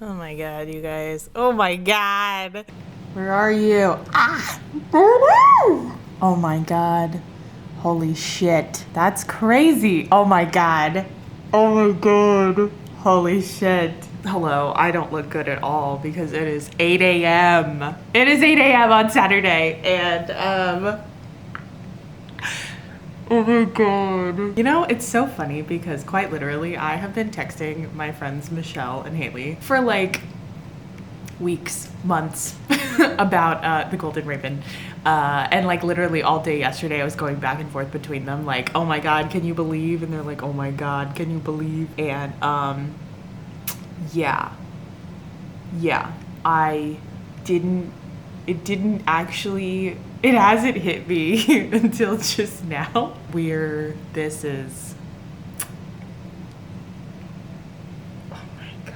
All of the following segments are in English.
Oh my god, you guys. Oh my god. Where are you? Ah! Oh my god. Holy shit. That's crazy. Oh my god. Oh my god. Holy shit. Hello, I don't look good at all because it is 8 a.m. It is 8 a.m. on Saturday and oh my god. You know, it's so funny because quite literally I have been texting my friends Michelle and Haley for like weeks, months about the Golden Raven. And like literally all day yesterday I was going back and forth between them like, oh my god, can you believe? And they're like, oh my god, can you believe? And yeah, it hasn't hit me until just now where this is. Oh my god.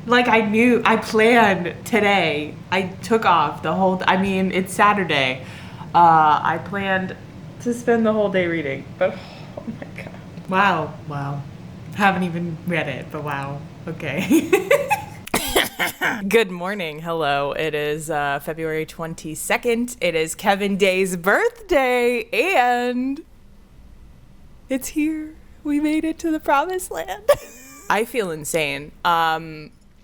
Like I planned today. I took off the whole, it's Saturday. I planned to spend the whole day reading, but oh my god. Wow. Haven't even read it, but wow. Okay. Good morning. Hello. It is February 22nd. It is Kevin Day's birthday, and it's here. We made it to the promised land. I feel insane.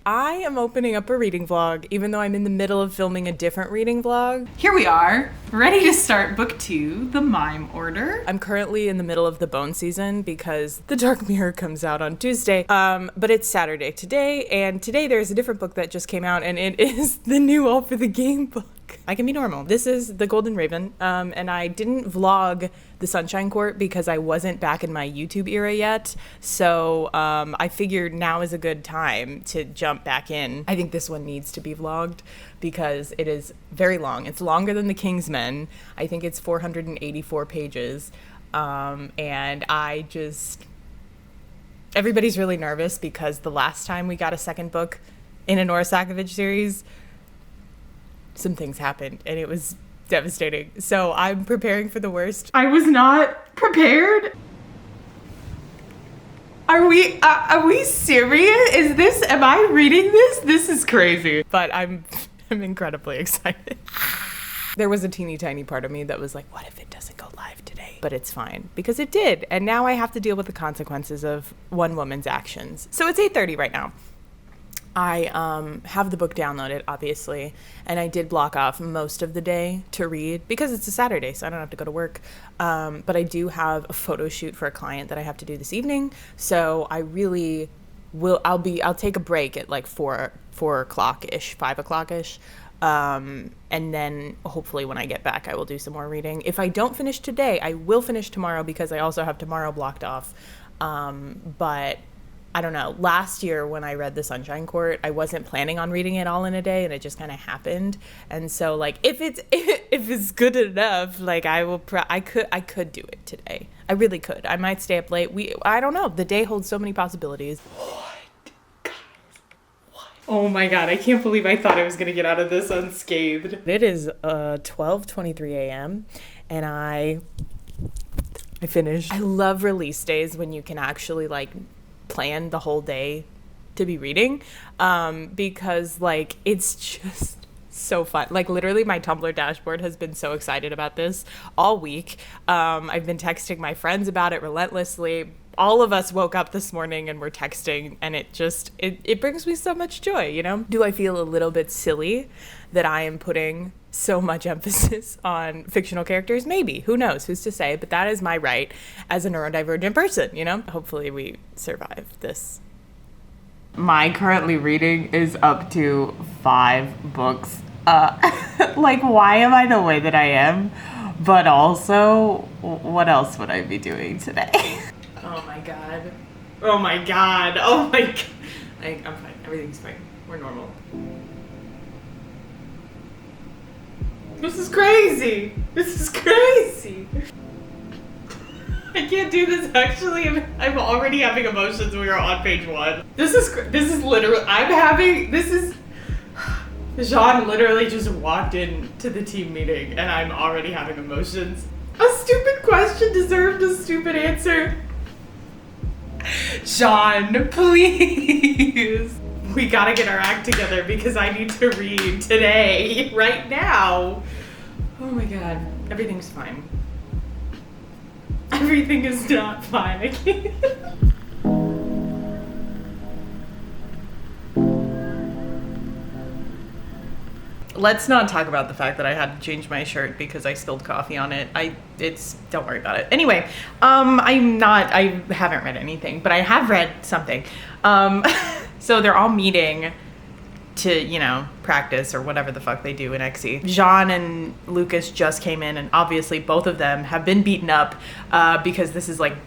I am opening up a reading vlog, even though I'm in the middle of filming a different reading vlog. Here we are, ready to start book 2, The Mime Order. I'm currently in the middle of the bone season because The Dark Mirror comes out on Tuesday, but it's Saturday today, and today there's a different book that just came out, and it is the new All for the Game book. I Can Be Normal. This is The Golden Raven, and I didn't vlog the Sunshine Court because I wasn't back in my YouTube era yet, so I figured now is a good time to jump back in. I think this one needs to be vlogged because it is very long. It's longer than The King's Men. I think it's 484 pages, and everybody's really nervous because the last time we got a second book in a Nora Sakovich series, some things happened and it was devastating. So I'm preparing for the worst. I was not prepared. Are we serious? Am I reading this? This is crazy. But I'm incredibly excited. There was a teeny tiny part of me that was like, what if it doesn't go live today? But it's fine because it did. And now I have to deal with the consequences of one woman's actions. So it's 8:30 right now. I have the book downloaded, obviously, and I did block off most of the day to read because it's a Saturday, so I don't have to go to work. But I do have a photo shoot for a client that I have to do this evening, so I really will. I'll take a break at like 4 o'clock-ish, 5 o'clock-ish, and then hopefully when I get back, I will do some more reading. If I don't finish today, I will finish tomorrow because I also have tomorrow blocked off. But I don't know. Last year when I read The Sunshine Court, I wasn't planning on reading it all in a day, and it just kind of happened. And so, like, if it's good enough, like I could do it today. I really could. I might stay up late. I don't know. The day holds so many possibilities. What? Guys, what? Oh my god! I can't believe I thought I was gonna get out of this unscathed. It is 12:23 a.m. and I finished. I love release days when you can actually like plan the whole day to be reading, because like it's just so fun. Like literally my Tumblr dashboard has been so excited about this all week. I've been texting my friends about it relentlessly. All of us woke up this morning and we're texting, and it brings me so much joy, you know? Do I feel a little bit silly that I am putting so much emphasis on fictional characters? Maybe. Who knows? Who's to say? But that is my right as a neurodivergent person, you know? Hopefully we survive this. My currently reading is up to 5 books. Like, why am I the way that I am? But also, what else would I be doing today? Oh my god. Oh my god. Oh my god. I'm fine. Everything's fine. We're normal. This is crazy. I can't do this. Actually, I'm already having emotions. We are on page 1. This is literally. Jean literally just walked into the team meeting, and I'm already having emotions. A stupid question deserved a stupid answer. Jean, please. We gotta get our act together because I need to read today, right now. Oh my god, everything's fine. Everything is not fine. I can't. Let's not talk about the fact that I had to change my shirt because I spilled coffee on it. Don't worry about it. Anyway, I haven't read anything, but I have read something. So they're all meeting to, practice or whatever the fuck they do in XE. Jean and Lucas just came in, and obviously both of them have been beaten up because this is like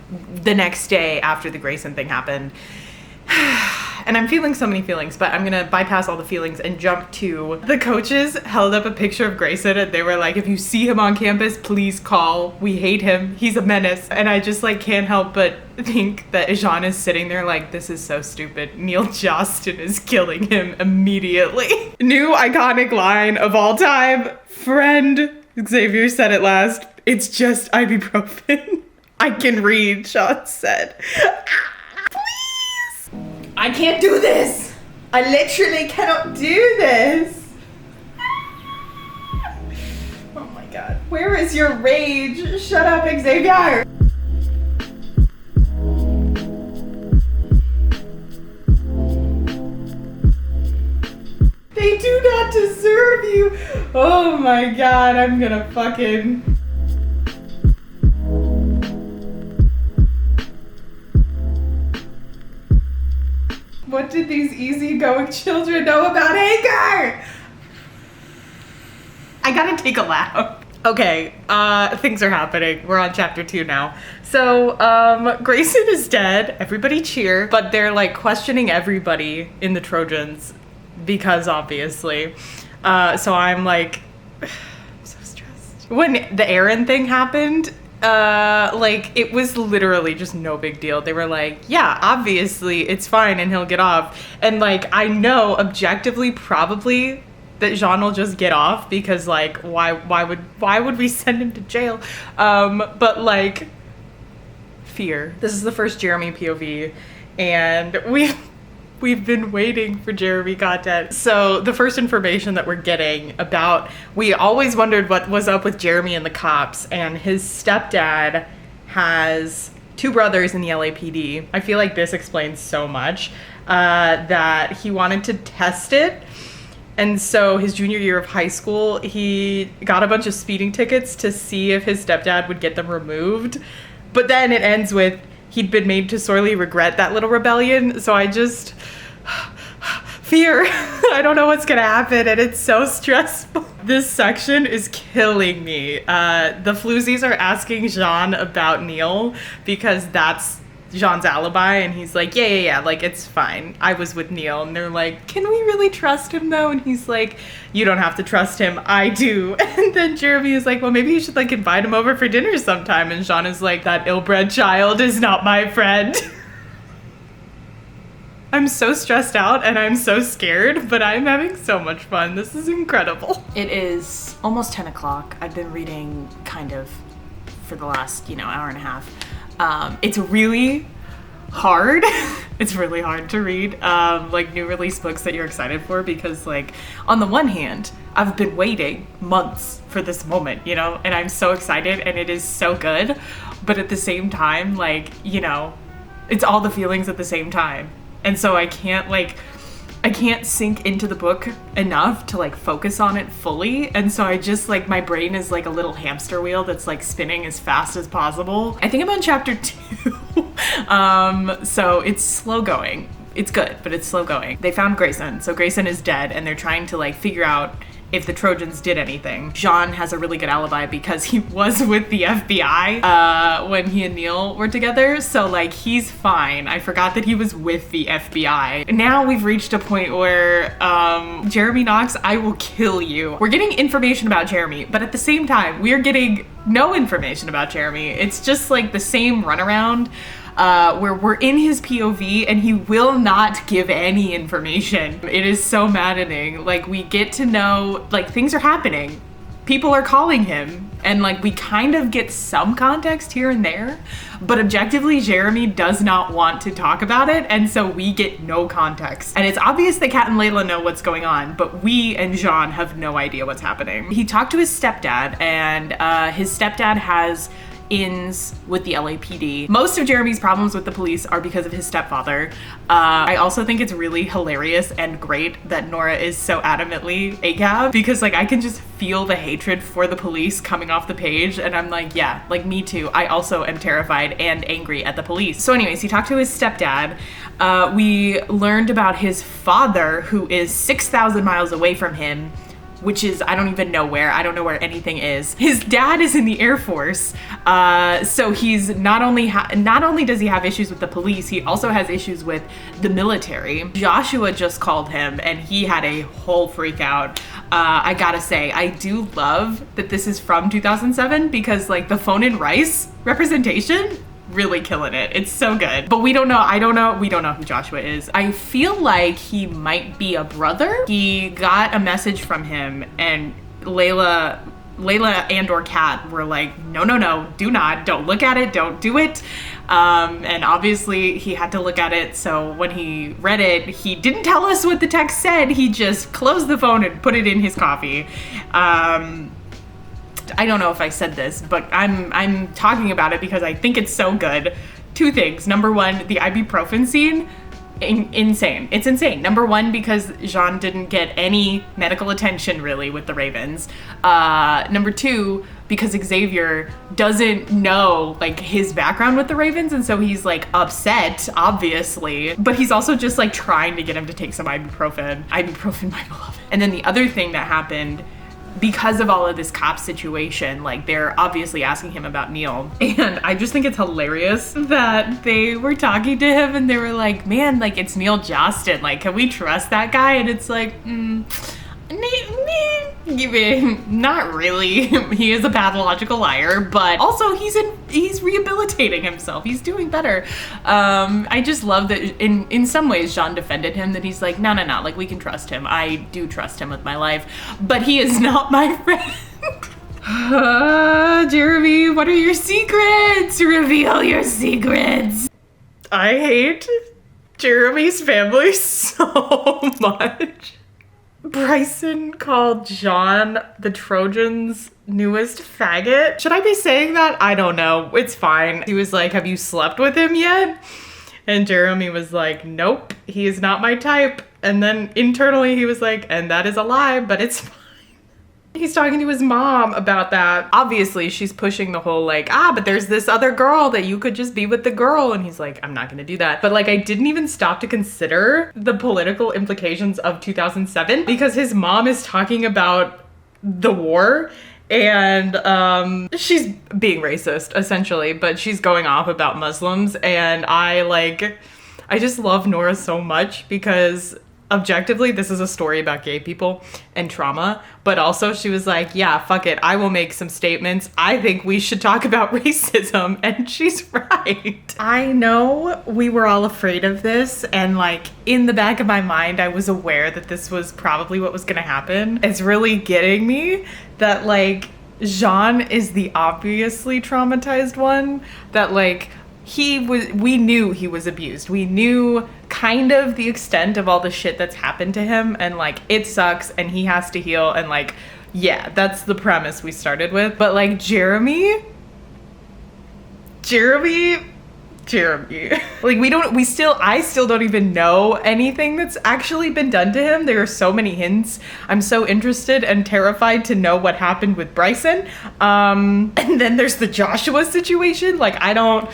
the next day after the Grayson thing happened. And I'm feeling so many feelings, but I'm gonna bypass all the feelings and jump to the coaches held up a picture of Grayson, and they were like, if you see him on campus, please call. We hate him. He's a menace. And I just can't help but think that Jean is sitting there like, this is so stupid. Neil Johnston is killing him immediately. New iconic line of all time. Friend, Xavier said it last. It's just ibuprofen. I can read, Sean said. I can't do this. I literally cannot do this. Oh my god. Where is your rage? Shut up, Xavier. They do not deserve you. Oh my god, I'm gonna fucking... What did these easygoing children know about anger? I gotta take a lap. Okay, things are happening. We're on chapter 2 now. So, Grayson is dead. Everybody cheer. But they're questioning everybody in the Trojans because obviously. So I'm I'm so stressed. When the Aaron thing happened, it was literally just no big deal. They were like, yeah, obviously it's fine and he'll get off. And I know objectively probably that Jean will just get off because why would we send him to jail? But fear. This is the first Jeremy POV, and we've been waiting for Jeremy content. So the first information that we're getting about, we always wondered what was up with Jeremy and the cops, and his stepdad has 2 brothers in the LAPD. I feel like this explains so much, that he wanted to test it. And so his junior year of high school, he got a bunch of speeding tickets to see if his stepdad would get them removed. But then it ends with, he'd been made to sorely regret that little rebellion. So I just... fear. I don't know what's gonna happen, and it's so stressful. This section is killing me. The floozies are asking Jean about Neil because that's Jean's alibi, and he's like, yeah, it's fine. I was with Neil. And they're like, can we really trust him though? And he's like, you don't have to trust him. I do. And then Jeremy is like, well, maybe you should invite him over for dinner sometime. And Jean is like, that ill-bred child is not my friend. I'm so stressed out and I'm so scared, but I'm having so much fun. This is incredible. It is almost 10 o'clock. I've been reading kind of for the last, hour and a half. It's really hard. It's really hard to read, new release books that you're excited for because, on the one hand, I've been waiting months for this moment, and I'm so excited and it is so good. But at the same time, it's all the feelings at the same time. And so I can't sink into the book enough to focus on it fully. And so I just my brain is a little hamster wheel that's spinning as fast as possible. I think I'm on chapter 2. So it's slow going. It's good, but it's slow going. They found Grayson. So Grayson is dead and they're trying to figure out if the Trojans did anything. Jean has a really good alibi because he was with the FBI when he and Neil were together. So he's fine. I forgot that he was with the FBI. Now we've reached a point where Jeremy Knox, I will kill you. We're getting information about Jeremy, but at the same time, we are getting no information about Jeremy. It's just the same runaround. Where we're in his POV and he will not give any information. It is so maddening. We get to know, things are happening. people are calling him, and like we kind of get some context here and there, but objectively Jeremy does not want to talk about it, and so we get no context. And it's obvious that Kat and Layla know what's going on, but we and Jean have no idea what's happening. He talked to his stepdad, and his stepdad has ins with the LAPD. Most of Jeremy's problems with the police are because of his stepfather. I also think it's really hilarious and great that Nora is so adamantly ACAB, because like I can just feel the hatred for the police coming off the page, and I'm like, yeah, like me too. I also am terrified and angry at the police. So anyways, he talked to his stepdad. We learned about his father, who is 6,000 miles away from him, which is, I don't even know where. I don't know where anything is. His dad is in the Air Force, so he's not only does he have issues with the police, he also has issues with the military. Joshua just called him, and he had a whole freak out. I gotta say, I do love that this is from 2007, because like the phone and rice representation, really killing it. It's so good. But we don't know who Joshua is. I feel like he might be a brother. He got a message from him, and Layla and or Kat were like, no, don't look at it, don't do it. And obviously he had to look at it, so when he read it, he didn't tell us what the text said. He just closed the phone and put it in his coffee. I don't know if I said this, but I'm talking about it because I think it's so good. Two things. Number one, the ibuprofen scene, insane. It's insane. Number one, because Jean didn't get any medical attention really with the Ravens. Number two, because Xavier doesn't know like his background with the Ravens, and so he's like upset, obviously, but he's also just like trying to get him to take some ibuprofen. Ibuprofen, my beloved. And then the other thing that happened, because of all of this cop situation, like they're obviously asking him about Neil. And I just think it's hilarious that they were talking to him and they were like, man, like it's Neil Johnston. Like, can we trust that guy? And it's like, not really. He is a pathological liar, but also he's rehabilitating himself. He's doing better. I just love that in some ways Jean defended him, that he's like, no, like we can trust him. I do trust him with my life, but he is not my friend. Jeremy, what are your secrets? Reveal your secrets. I hate Jeremy's family so much. Bryson called Jean the Trojans' newest faggot. Should I be saying that? I don't know. It's fine. He was like, have you slept with him yet? And Jeremy was like, nope, he is not my type. And then internally he was like, and that is a lie, but it's fine. He's talking to his mom about that. Obviously, she's pushing the whole like, but there's this other girl that you could just be with the girl. And he's like, I'm not gonna do that. But like, I didn't even stop to consider the political implications of 2007, because his mom is talking about the war and she's being racist essentially, but she's going off about Muslims. And I just love Nora so much, because objectively, this is a story about gay people and trauma, but also she was like, yeah, fuck it, I will make some statements. I think we should talk about racism, and she's right. I know we were all afraid of this, and like in the back of my mind, I was aware that this was probably what was gonna happen. It's really getting me that like Jean is the obviously traumatized one, that like we knew he was abused. We knew kind of the extent of all the shit that's happened to him, and like it sucks and he has to heal, and like, yeah, that's the premise we started with. But like Jeremy, like I still don't even know anything that's actually been done to him. There are so many hints. I'm so interested and terrified to know what happened with Bryson. And then there's the Joshua situation. Like I don't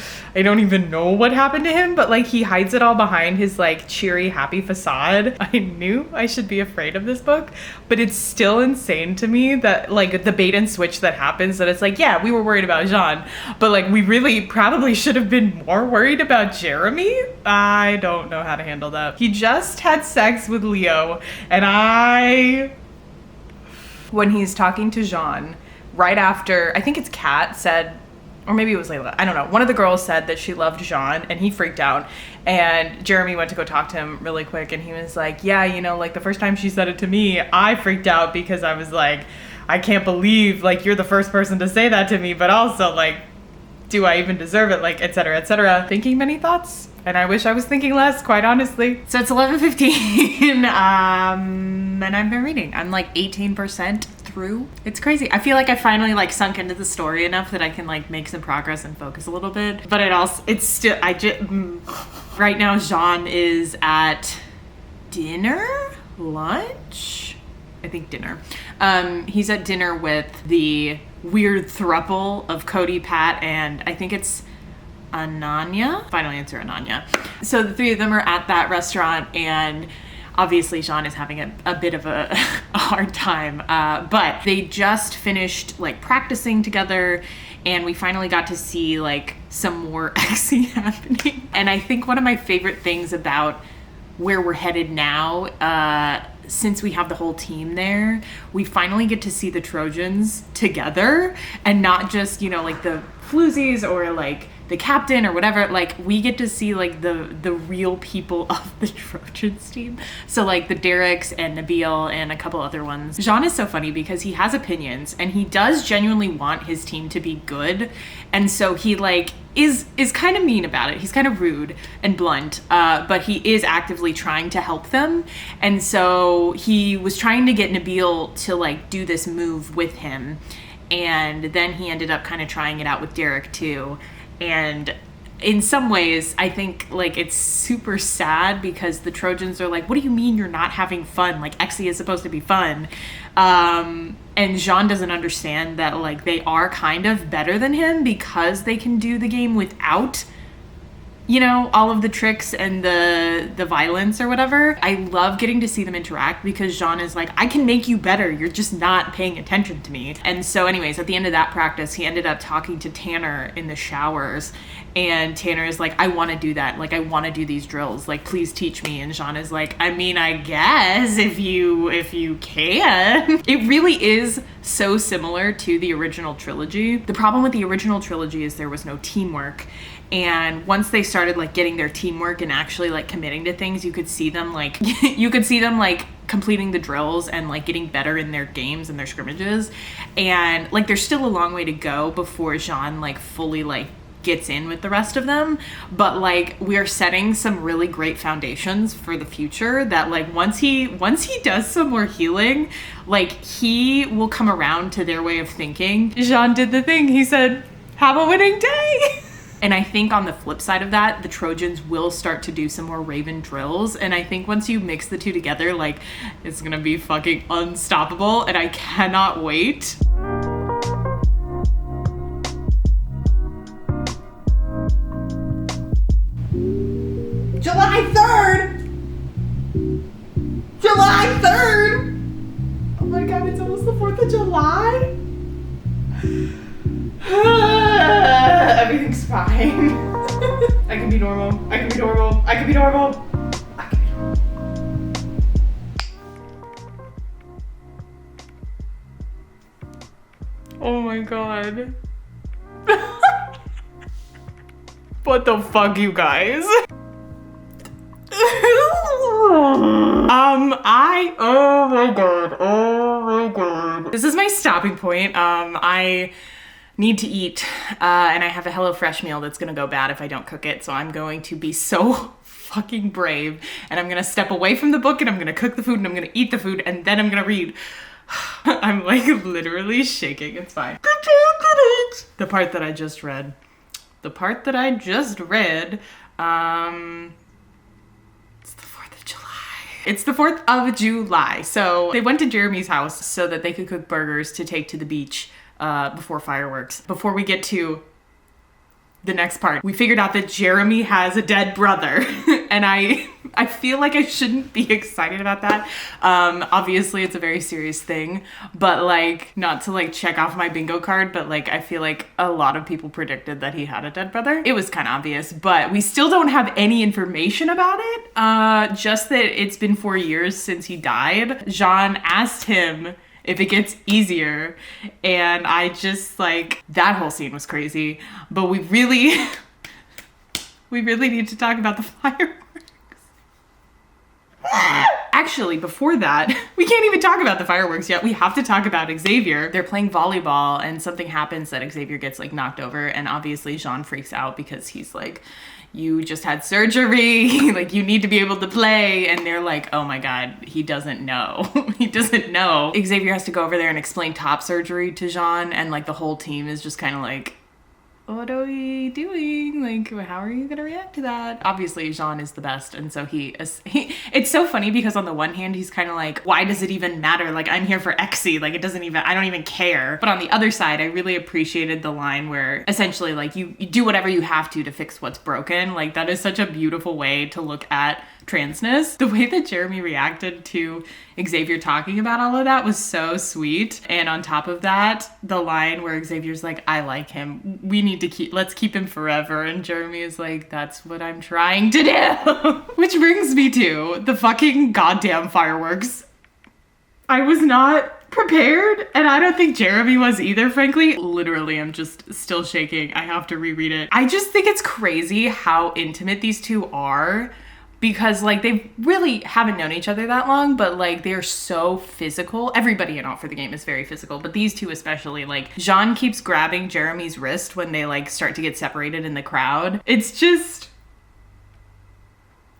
even know what happened to him, but like he hides it all behind his like cheery, happy facade. I knew I should be afraid of this book, but it's still insane to me that like the bait and switch that happens, that it's like, yeah, we were worried about Jean, but like we really probably should have been more worried about Jeremy. I don't know how to handle that. He just had sex with Leo, and when he's talking to Jean, right after, I think it's Kat said, or maybe it was Layla, I don't know. One of the girls said that she loved Jean, and he freaked out. And Jeremy went to go talk to him really quick, and he was like, yeah, you know, like the first time she said it to me, I freaked out because I was like, I can't believe, like, you're the first person to say that to me, but also, like, do I even deserve it? Like, et cetera, et cetera. Thinking many thoughts. And I wish I was thinking less, quite honestly. So it's 11:15, and I've been reading. I'm like 18% through. It's crazy. I feel like I finally like sunk into the story enough that I can like make some progress and focus a little bit. But it's still, right now Jean is at dinner? Lunch? I think dinner. He's at dinner with the weird throuple of Cody, Pat, and I think it's Ananya. Final answer, Ananya. So the three of them are at that restaurant, and obviously Jean is having a bit of a hard time, but they just finished like practicing together, and we finally got to see like some more XC happening. And I think one of my favorite things about where we're headed now, since we have the whole team there, we finally get to see the Trojans together, and not just, you know, like the floozies or like the captain or whatever. Like, we get to see like the real people of the Trojans team. So like the Derricks and Nabil and a couple other ones. Jean is so funny because he has opinions, and he does genuinely want his team to be good. And so he like is kind of mean about it. He's kind of rude and blunt, but he is actively trying to help them. And so he was trying to get Nabil to like do this move with him. And then he ended up kind of trying it out with Derrick too. And in some ways, I think like it's super sad because the Trojans are like, what do you mean you're not having fun? Like, XE is supposed to be fun. And Jean doesn't understand that like they are kind of better than him because they can do the game without, you know, all of the tricks and the violence or whatever. I love getting to see them interact because Jean is like, I can make you better. You're just not paying attention to me. And so anyways, at the end of that practice, he ended up talking to Tanner in the showers. And Tanner is like, I want to do that. Like, I want to do these drills. Like, please teach me. And Jean is like, I mean, I guess if you can. It really is so similar to the original trilogy. The problem with the original trilogy is there was no teamwork. And once they started like getting their teamwork and actually like committing to things, you could see them like completing the drills and like getting better in their games and their scrimmages. And like there's still a long way to go before Jean like fully like gets in with the rest of them, but like we are setting some really great foundations for the future that like once he does some more healing, like he will come around to their way of thinking. Jean did the thing. He said, have a winning day. And I think on the flip side of that, the Trojans will start to do some more Raven drills. And I think once you mix the two together, like it's gonna be fucking unstoppable. And I cannot wait. July 3rd! July 3rd! Oh my god, it's almost the 4th of July? Everything's fine. I can be normal. I can be normal. I can be normal. I can be normal. Oh my god. What the fuck, you guys? Oh my god. This is my stopping point. I need to eat, and I have a HelloFresh meal that's gonna go bad if I don't cook it, so I'm going to be so fucking brave, and I'm gonna step away from the book, and I'm gonna cook the food, and I'm gonna eat the food, and then I'm gonna read. I'm like literally shaking. It's fine. The part that I just read. It's the 4th of July. It's the 4th of July. So they went to Jeremy's house so that they could cook burgers to take to the beach before fireworks. Before we get to the next part, we figured out that Jeremy has a dead brother. And I feel like I shouldn't be excited about that. Obviously it's a very serious thing, but like, not to like check off my bingo card, but like, I feel like a lot of people predicted that he had a dead brother. It was kind of obvious, but we still don't have any information about it. Just that it's been 4 years since he died. Jean asked him if it gets easier, and I just like, that whole scene was crazy, but we really need to talk about the fireworks. actually, before that, we can't even talk about the fireworks yet. We have to talk about Xavier. They're playing volleyball and something happens that Xavier gets like knocked over, and obviously Jean freaks out because he's like, you just had surgery, like you need to be able to play. And they're like, oh my God, he doesn't know. He doesn't know. Xavier has to go over there and explain top surgery to Jean, and like the whole team is just kind of like, what are we doing? Like, how are you gonna react to that? Obviously, Jean is the best, and so he it's so funny because on the one hand, he's kind of like, why does it even matter? Like, I'm here for Exy, like, I don't even care. But on the other side, I really appreciated the line where essentially, like, you do whatever you have to fix what's broken. Like, that is such a beautiful way to look at transness. The way that Jeremy reacted to Xavier talking about all of that was so sweet. And on top of that, the line where Xavier's like, I like him. Let's keep him forever. And Jeremy is like, that's what I'm trying to do. Which brings me to the fucking goddamn fireworks. I was not prepared, and I don't think Jeremy was either, frankly. Literally, I'm just still shaking. I have to reread it. I just think it's crazy how intimate these two are. Because, like, they really haven't known each other that long, but, like, they're so physical. Everybody in Out for the Game is very physical, but these two especially. Like, Jean keeps grabbing Jeremy's wrist when they, like, start to get separated in the crowd. It's just...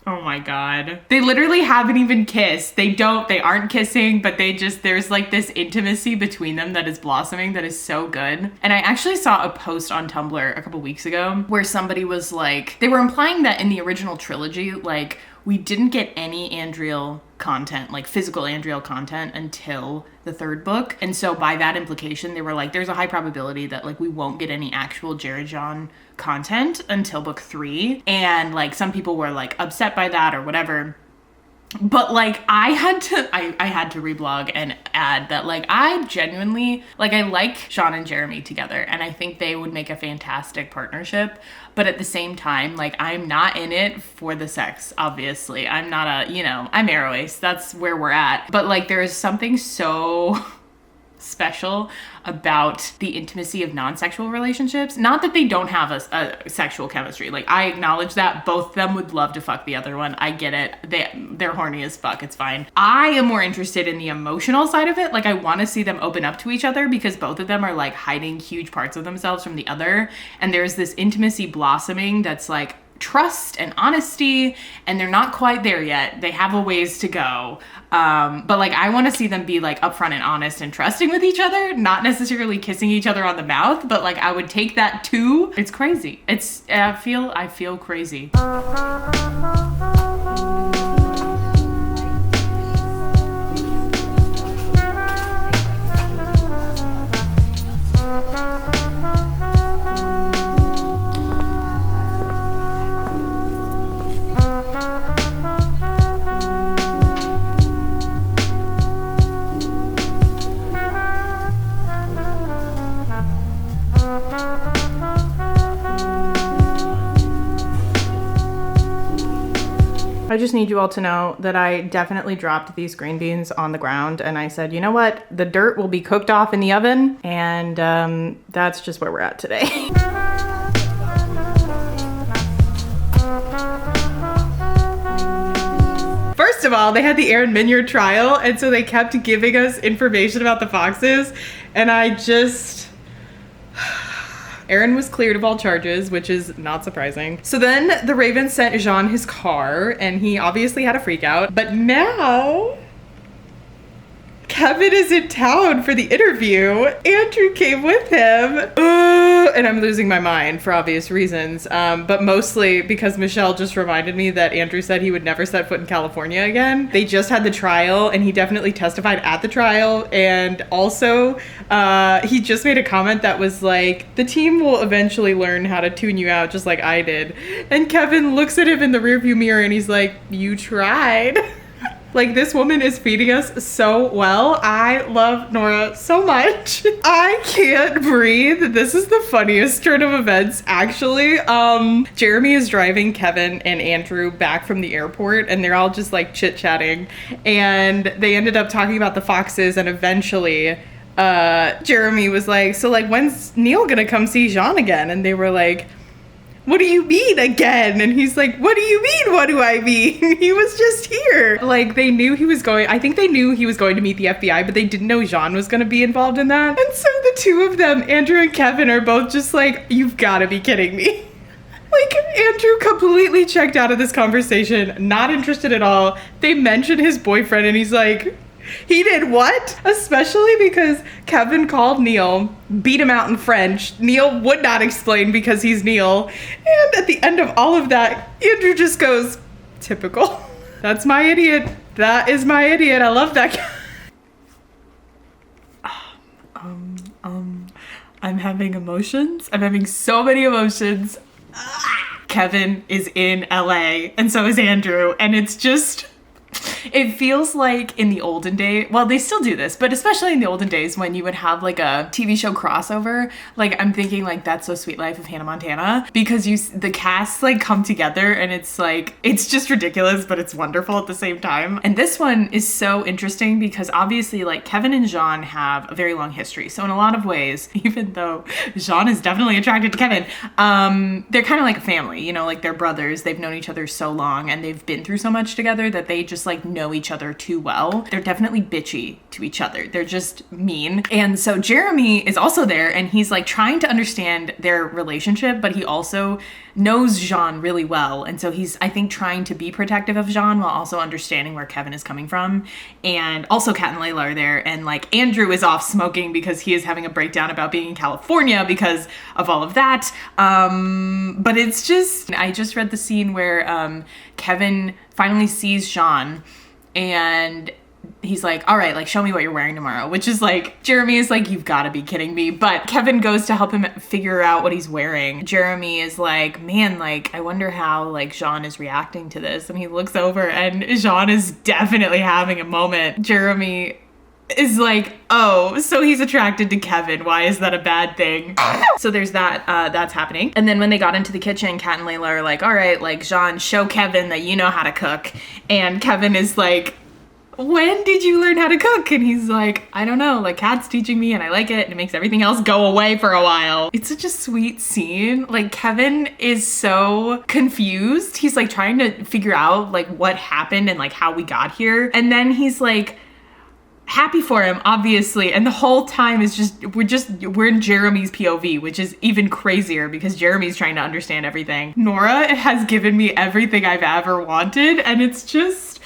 oh my God. They literally haven't even kissed. They aren't kissing, but there's like this intimacy between them that is blossoming that is so good. And I actually saw a post on Tumblr a couple weeks ago where somebody was like, they were implying that in the original trilogy, like, we didn't get any Andriel content, like physical Andriel content, until the third book. And so by that implication, they were like, there's a high probability that like we won't get any actual Jared John content until book 3. And like some people were like upset by that or whatever. But like I had to reblog and add that like I genuinely like I like Jean and Jeremy together, and I think they would make a fantastic partnership. But at the same time, like I'm not in it for the sex, obviously. I'm not I'm Arrow Ace. That's where we're at. But like there is something so special about the intimacy of non-sexual relationships. Not that they don't have a sexual chemistry. Like I acknowledge that both of them would love to fuck the other one. I get it. They're horny as fuck. It's fine. I am more interested in the emotional side of it. Like I want to see them open up to each other because both of them are like hiding huge parts of themselves from the other. And there's this intimacy blossoming that's like trust and honesty, and they're not quite there yet. They have a ways to go. But like I want to see them be like upfront and honest and trusting with each other, not necessarily kissing each other on the mouth, but like I would take that too. It's crazy. I feel crazy. I just need you all to know that I definitely dropped these green beans on the ground, and I said, you know what? The dirt will be cooked off in the oven, and that's just where we're at today. First of all, they had the Aaron Minyard trial, and so they kept giving us information about the foxes, and Aaron was cleared of all charges, which is not surprising. So then the Ravens sent Jean his car, and he obviously had a freak out. But now Kevin is in town for the interview. Andrew came with him. And I'm losing my mind for obvious reasons. But mostly because Michelle just reminded me that Andrew said he would never set foot in California again. They just had the trial, and he definitely testified at the trial. And also, he just made a comment that was like, the team will eventually learn how to tune you out just like I did. And Kevin looks at him in the rearview mirror and he's like, you tried. Like, this woman is feeding us so well. I love Nora so much. I can't breathe. This is the funniest turn of events, actually. Jeremy is driving Kevin and Andrew back from the airport, and they're all just like chit-chatting. And they ended up talking about the foxes, and eventually Jeremy was like, so like, when's Neil gonna come see Jean again? And they were like, what do you mean again? And he's like, what do you mean? What do I mean? He was just here. Like, they knew he was going, I think they knew he was going to meet the FBI, but they didn't know Jean was going to be involved in that. And so the two of them, Andrew and Kevin, are both just like, you've got to be kidding me. Like, Andrew completely checked out of this conversation, not interested at all. They mention his boyfriend and he's like, he did what? Especially because Kevin called Neil, beat him out in French. Neil would not explain because he's Neil. And at the end of all of that, Andrew just goes, typical. That's my idiot. That is my idiot. I love that guy. I'm having emotions. I'm having so many emotions. Kevin is in LA and so is Andrew, and it's just, it feels like in the olden days, well, they still do this, but especially in the olden days when you would have like a TV show crossover, like I'm thinking like That's So Sweet Life of Hannah Montana, because the casts like come together and it's like, it's just ridiculous, but it's wonderful at the same time. And this one is so interesting because obviously like Kevin and Jean have a very long history. So in a lot of ways, even though Jean is definitely attracted to Kevin, they're kind of like a family, you know, like they're brothers. They've known each other so long and they've been through so much together that they just like know each other too well. They're definitely bitchy to each other. They're just mean. And so Jeremy is also there and he's like trying to understand their relationship, but he also knows Jean really well. And so he's, I think, trying to be protective of Jean while also understanding where Kevin is coming from. And also Kat and Layla are there. And like Andrew is off smoking because he is having a breakdown about being in California because of all of that. But it's just, I just read the scene where Kevin finally sees Jean and he's like, all right, like, show me what you're wearing tomorrow, which is like, Jeremy is like, you've got to be kidding me. But Kevin goes to help him figure out what he's wearing. Jeremy is like, man, like, I wonder how like Jean is reacting to this. And he looks over and Jean is definitely having a moment. Jeremy is like, oh, so he's attracted to Kevin. Why is that a bad thing? So there's that, that's happening. And then when they got into the kitchen, Kat and Layla are like, all right, like, Jean, show Kevin that you know how to cook. And Kevin is like, when did you learn how to cook? And he's like, I don't know, like Kat's teaching me and I like it and it makes everything else go away for a while. It's such a sweet scene. Like Kevin is so confused. He's like trying to figure out like what happened and like how we got here. And then he's like happy for him, obviously. And the whole time is just, we're in Jeremy's POV, which is even crazier because Jeremy's trying to understand everything. Nora has given me everything I've ever wanted. And it's just,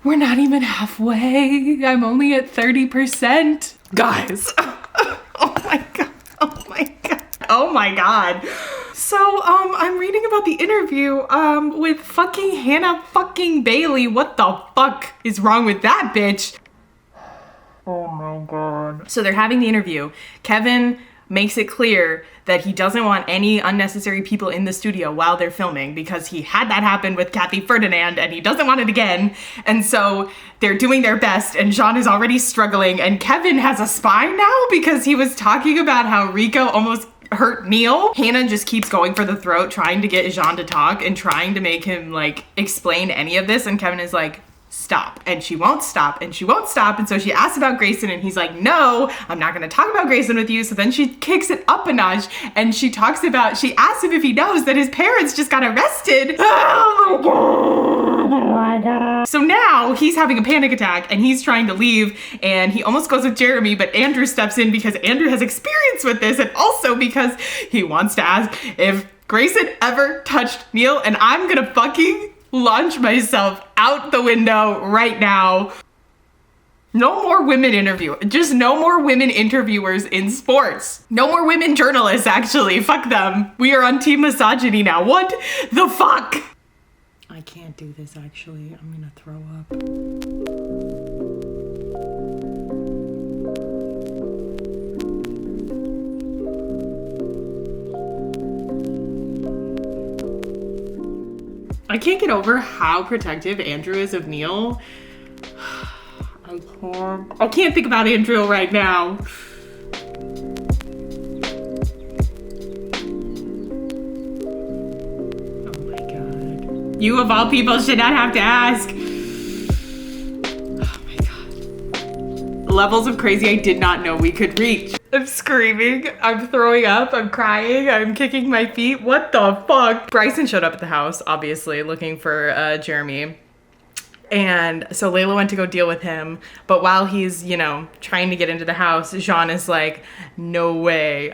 we're not even halfway. I'm only at 30%. Guys. Oh my God. Oh my God. Oh my God. So, I'm reading about the interview, with fucking Hannah fucking Bailey. What the fuck is wrong with that bitch? Oh my God. So they're having the interview. Kevin makes it clear that he doesn't want any unnecessary people in the studio while they're filming because he had that happen with Kathy Ferdinand and he doesn't want it again. And so they're doing their best and Jean is already struggling and Kevin has a spine now because he was talking about how Rico almost hurt Neil. Hannah just keeps going for the throat, trying to get Jean to talk and trying to make him like explain any of this. And Kevin is like, stop. And she won't stop and she won't stop. And so she asks about Grayson and he's like, no, I'm not going to talk about Grayson with you. So then she kicks it up a notch and she asks him if he knows that his parents just got arrested. Oh my God. Oh my God. So now he's having a panic attack and he's trying to leave and he almost goes with Jeremy, but Andrew steps in because Andrew has experience with this and also because he wants to ask if Grayson ever touched Neil, and I'm gonna fucking launch myself out the window right now. No more women just no more women interviewers in sports. No more women journalists, actually. Fuck them. We are on team misogyny now. What the fuck? I can't do this, actually. I'm gonna throw up. I can't get over how protective Andrew is of Neil. I can't think about Andrew right now. Oh my God. You of all people should not have to ask. Oh my God. Levels of crazy I did not know we could reach. I'm screaming, I'm throwing up, I'm crying, I'm kicking my feet. What the fuck? Bryson showed up at the house, obviously, looking for Jeremy. And so Layla went to go deal with him. But while he's, you know, trying to get into the house, Jean is like, no way.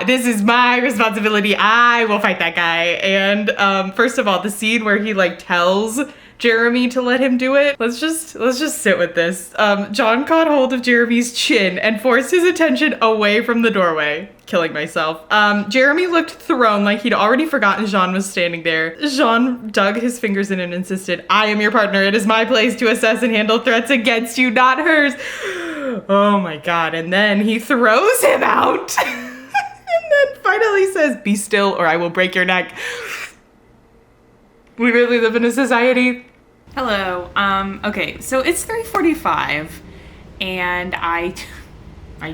This is my responsibility. I will fight that guy. And first of all, the scene where he like tells Jeremy to let him do it. Let's just sit with this. John caught hold of Jeremy's chin and forced his attention away from the doorway. Killing myself. Jeremy looked thrown, like he'd already forgotten Jean was standing there. Jean dug his fingers in and insisted, I am your partner. It is my place to assess and handle threats against you, not hers. Oh my God. And then he throws him out. And then finally says, be still or I will break your neck. We really live in a society. Hello. Okay, so it's 3:45 and I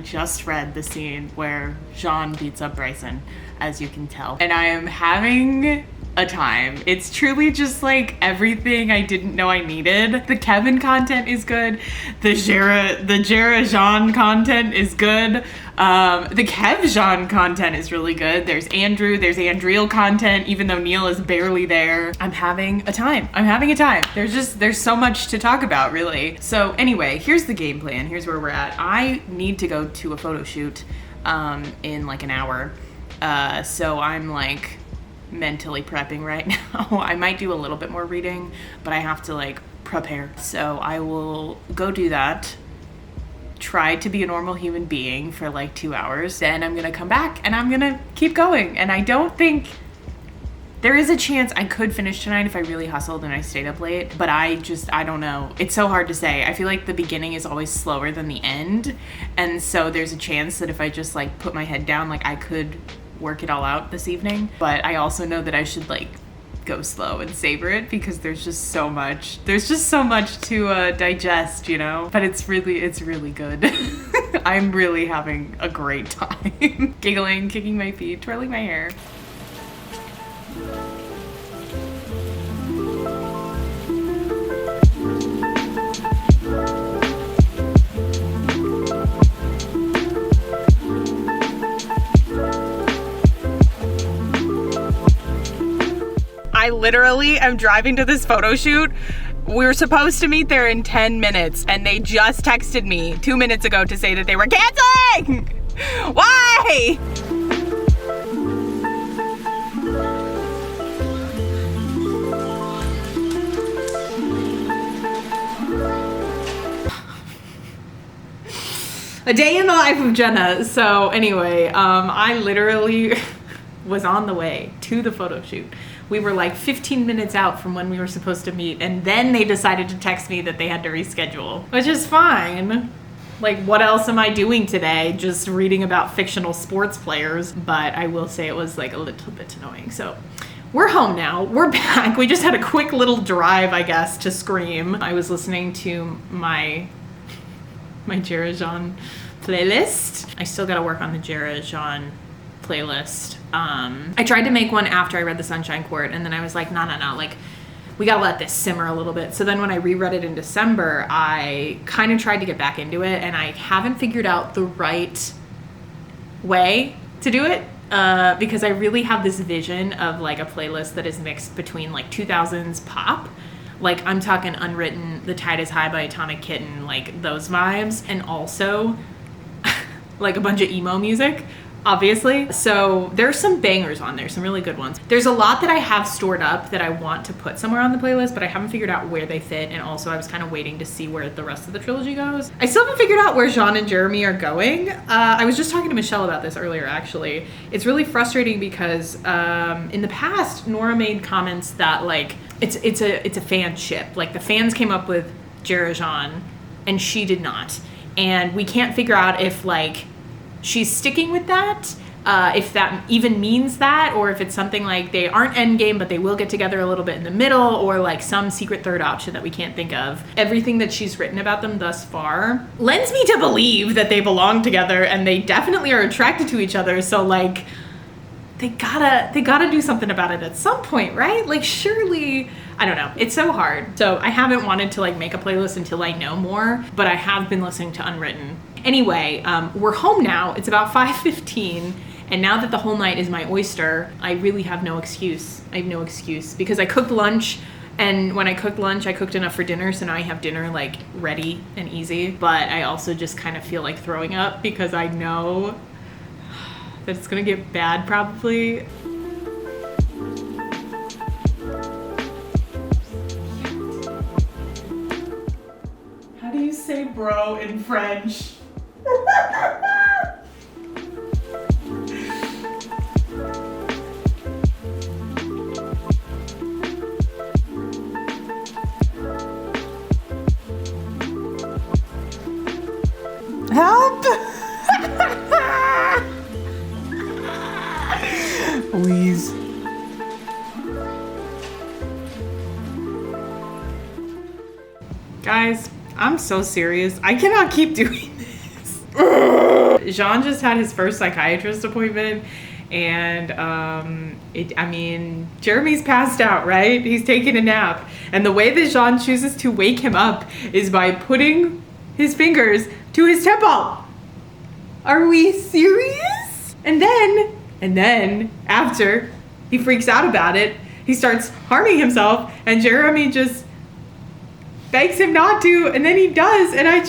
just read the scene where Jean beats up Bryson, as you can tell. And I am having a time. It's truly just like everything I didn't know I needed. The Kevin content is good. The Jera Jean content is good. The Kev Jean content is really good. There's Andrew, there's Andreal content, even though Neil is barely there. I'm having a time. There's so much to talk about, really. So anyway, here's the game plan. Here's where we're at. I need to go to a photo shoot in like an hour. So I'm like mentally prepping right now. I might do a little bit more reading, but I have to like prepare. So I will go do that. Try to be a normal human being for like 2 hours. Then I'm gonna come back and I'm gonna keep going. And I don't think there is a chance I could finish tonight if I really hustled and I stayed up late, but I don't know. It's so hard to say. I feel like the beginning is always slower than the end. And so there's a chance that if I just like put my head down, like I could work it all out this evening. But I also know that I should like go slow and savor it because there's just so much to digest, you know. But it's really good. I'm really having a great time. Giggling, kicking my feet, twirling my hair. I literally am driving to this photo shoot. We were supposed to meet there in 10 minutes and they just texted me 2 minutes ago to say that they were canceling! Why? A day in the life of Jenna. So anyway, I literally was on the way to the photo shoot. We were like 15 minutes out from when we were supposed to meet, and then they decided to text me that they had to reschedule, which is fine. Like, what else am I doing today? Just reading about fictional sports players. But I will say it was like a little bit annoying. So we're home now. We're back. We just had a quick little drive, I guess, to Scream. I was listening to my Jera Jean playlist. I still gotta work on the Jera Jean playlist. I tried to make one after I read The Sunshine Court, and then I was like, no, like, we gotta let this simmer a little bit. So then when I reread it in December, I kind of tried to get back into it, and I haven't figured out the right way to do it, because I really have this vision of like a playlist that is mixed between like 2000s pop, like I'm talking Unwritten, The Tide is High by Atomic Kitten, like those vibes, and also like a bunch of emo music, obviously. So there's some bangers on there, some really good ones. There's a lot that I have stored up that I want to put somewhere on the playlist, but I haven't figured out where they fit, and also I was kind of waiting to see where the rest of the trilogy goes. I still haven't figured out where Jean and Jeremy are going. I was just talking to Michelle about this earlier, actually. It's really frustrating because in the past, Nora made comments that like, it's a fan ship. Like the fans came up with Jera Jean and she did not. And we can't figure out if like she's sticking with that, if that even means that, or if it's something like they aren't endgame but they will get together a little bit in the middle, or like some secret third option that we can't think of. Everything that she's written about them thus far lends me to believe that they belong together and they definitely are attracted to each other. So like they gotta do something about it at some point, right? Like surely, I don't know. It's so hard. So I haven't wanted to like make a playlist until I know more, but I have been listening to Unwritten. Anyway, we're home now. It's about 5:15. And now that the whole night is my oyster, I really have no excuse. I have no excuse because I cooked lunch. And when I cooked lunch, I cooked enough for dinner. So now I have dinner like ready and easy. But I also just kind of feel like throwing up because I know that it's going to get bad probably. How do you say bro in French? Help! Please. Guys, I'm so serious. I cannot keep doing this. Jean just had his first psychiatrist appointment, and Jeremy's passed out, right? He's taking a nap. And the way that Jean chooses to wake him up is by putting his fingers to his temple. Are we serious? And then after he freaks out about it, he starts harming himself, and Jeremy just begs him not to, and then he does, and I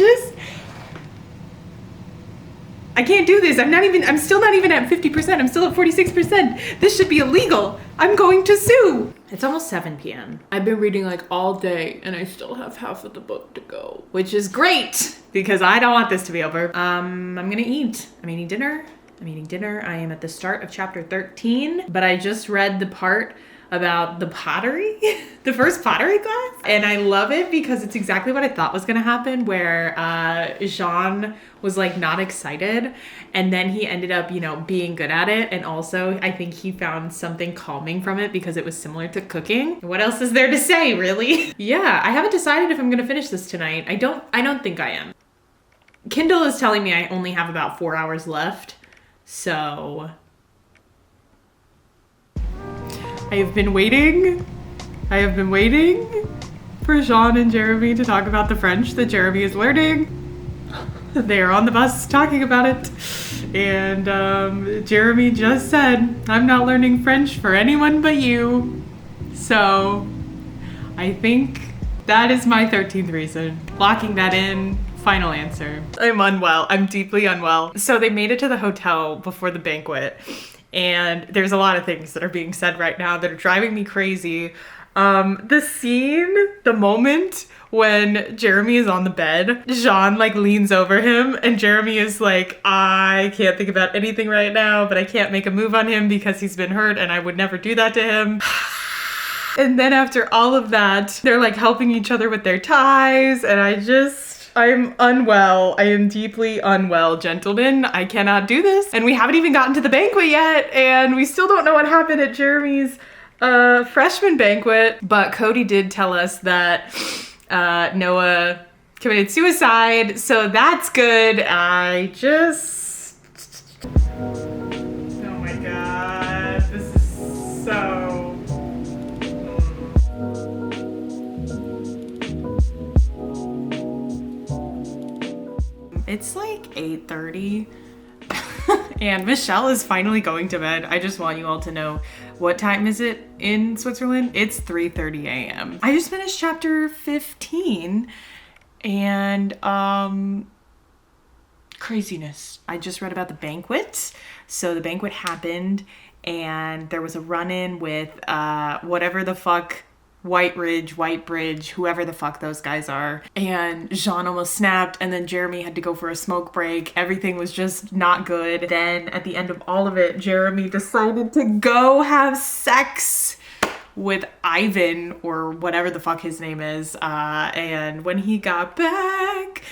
can't do this. I'm still not even at 50%. I'm still at 46%. This should be illegal. I'm going to sue. It's almost 7 p.m. I've been reading like all day and I still have half of the book to go, which is great because I don't want this to be over. I'm gonna eat. I'm eating dinner. I am at the start of chapter 13, but I just read the part about the pottery, the first pottery class. And I love it because it's exactly what I thought was gonna happen, where Jean was like not excited and then he ended up, being good at it. And also I think he found something calming from it because it was similar to cooking. What else is there to say, really? Yeah, I haven't decided if I'm gonna finish this tonight. I don't think I am. Kindle is telling me I only have about 4 hours left. So I have been waiting for Jean and Jeremy to talk about the French that Jeremy is learning. They are on the bus talking about it. And Jeremy just said, I'm not learning French for anyone but you. So I think that is my 13th reason. Locking that in. Final answer. I'm unwell. I'm deeply unwell. So they made it to the hotel before the banquet. And there's a lot of things that are being said right now that are driving me crazy. The moment when Jeremy is on the bed, Jean leans over him and Jeremy is like, I can't think about anything right now, but I can't make a move on him because he's been hurt and I would never do that to him. And then after all of that, they're helping each other with their ties and I'm unwell. I am deeply unwell, gentlemen. I cannot do this. And we haven't even gotten to the banquet yet. And we still don't know what happened at Jeremy's freshman banquet. But Cody did tell us that Noah committed suicide. So that's good. Oh my God. This is so... It's 8:30 and Michelle is finally going to bed. I just want you all to know, what time is it in Switzerland? It's 3:30 a.m. I just finished chapter 15 and craziness. I just read about the banquet. So the banquet happened and there was a run-in with whatever the fuck, White Bridge, whoever the fuck those guys are. And Jean almost snapped and then Jeremy had to go for a smoke break. Everything was just not good. Then at the end of all of it, Jeremy decided to go have sex with Ivan or whatever the fuck his name is. And when he got back,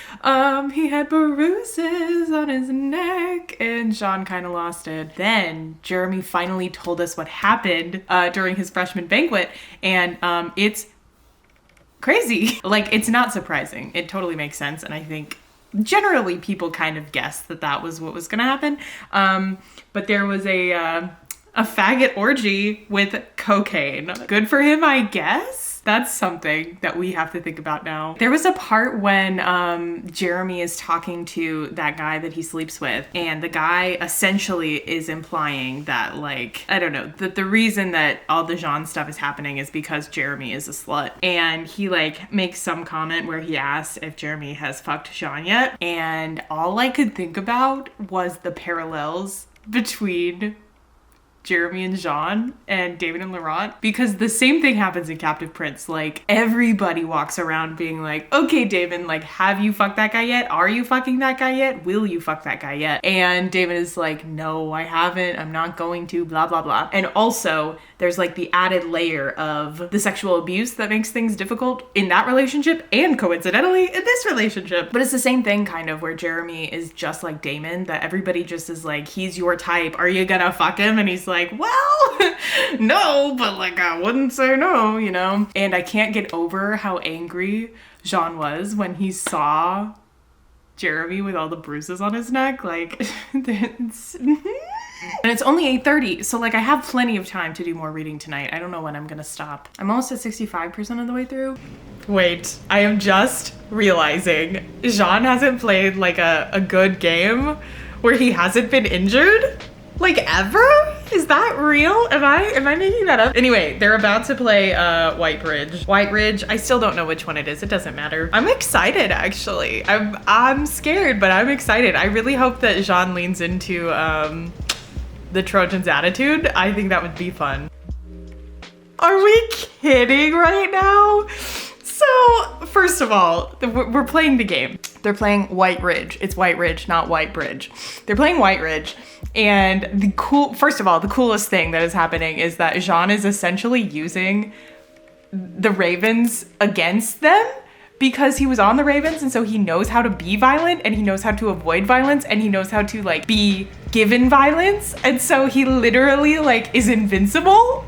he had bruises on his neck and Jean kind of lost it. Then Jeremy finally told us what happened during his freshman banquet. And it's crazy. It's not surprising. It totally makes sense. And I think generally people kind of guessed that was what was going to happen. But there was a faggot orgy with cocaine. Good for him, I guess. That's something that we have to think about now. There was a part when Jeremy is talking to that guy that he sleeps with, and the guy essentially is implying that, like, I don't know, that the reason that all the Jean stuff is happening is because Jeremy is a slut. And he like makes some comment where he asks if Jeremy has fucked Jean yet. And all I could think about was the parallels between Jeremy and Jean and David and Laurent, because the same thing happens in Captive Prince. Like, everybody walks around being like, okay, David, like, have you fucked that guy yet? Are you fucking that guy yet? Will you fuck that guy yet? And David is like, no, I haven't. I'm not going to, blah, blah, blah. And also, there's like the added layer of the sexual abuse that makes things difficult in that relationship and coincidentally in this relationship. But it's the same thing kind of, where Jeremy is just like Damon, that everybody just is like, he's your type. Are you gonna fuck him? And he's like, well, no, but like I wouldn't say no, you know? And I can't get over how angry Jean was when he saw Jeremy with all the bruises on his neck. Like, and it's only 8:30, so like I have plenty of time to do more reading tonight. I don't know when I'm gonna stop. I'm almost at 65% of the way through. Wait, I am just realizing Jean hasn't played like a good game where he hasn't been injured, like, ever? Is that real? Am I making that up? Anyway, they're about to play White Bridge. White Ridge, I still don't know which one it is. It doesn't matter. I'm excited, actually. I'm scared, but I'm excited. I really hope that Jean leans into the Trojans' attitude. I think that would be fun. Are we kidding right now? So, first of all, we're playing the game. They're playing White Ridge. It's White Ridge, not White Bridge. They're playing White Ridge. And first of all, the coolest thing that is happening is that Jean is essentially using the Ravens against them, because he was on the Ravens, and so he knows how to be violent, and he knows how to avoid violence, and he knows how to like be given violence. And so he literally like is invincible